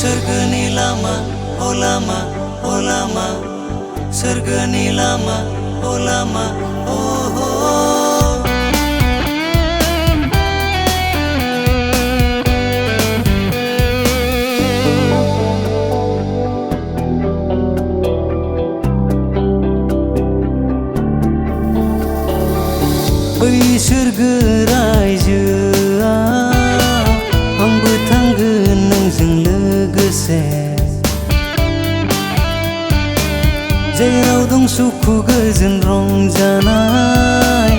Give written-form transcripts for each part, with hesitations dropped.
सोरगोनि लामा ओ लामा ओ लामा सोरगोनि लामा ओ लामा ओ हो बै सोरगो रायजोआव आंबो थांगोन नोंजों लोगोसे जेराव दं सुखु गोजोन रंजानाय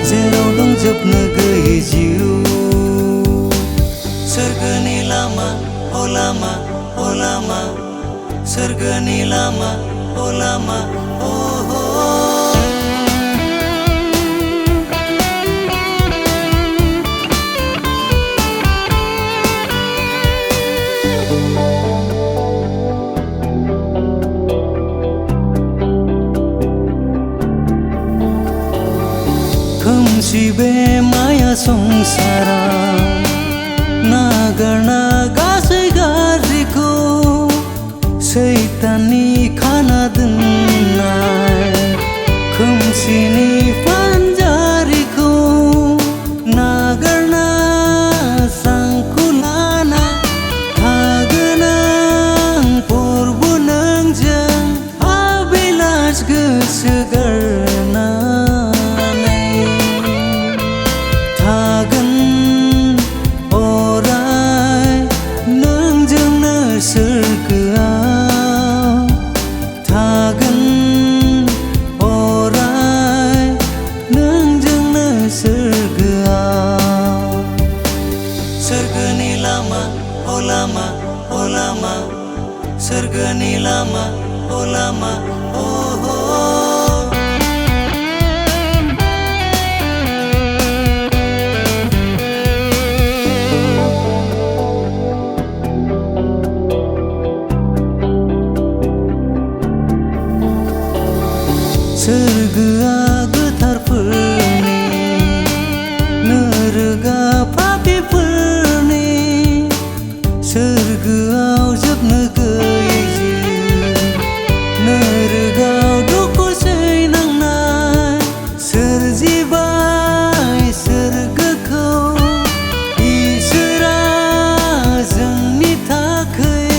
जेराव दं जोबनो गैयै जिउ सोरगोनि लामा ओ लामा ओ लामा सोरगोनि लामा ओ लामा ओ हो खोमसि बे माया संसाराव नागारना गासै गाज्रिखौ सैताननि खाना दोननाय खोमसिनि फानजारिखौ नागारना सांखौ लाना थागोन आं परबो नोंजों आबिलास गोसो गारना सोरगोनि लामा ओ लामा ओ लामा सोरगोनि लामा ओ लामा ओ हो सोरगोआ गोथारफोरनि नोरगा पापिफोरनि सोरगोआव जोबनो गैयै जिउ नोरगाव दुखु सैनांनाय सोरजिबाय सोरगोखौ इसोरा जोंनि थाखाय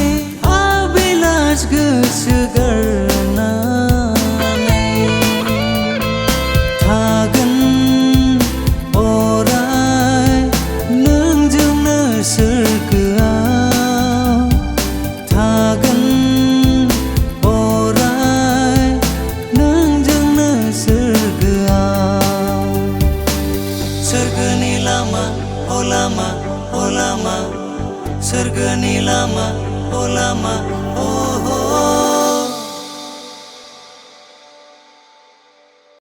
आबिलास गोसो गारना सोरगोनि लामा ओ लामा ओ लामा सोरगोनि लामा ओ लामा ओ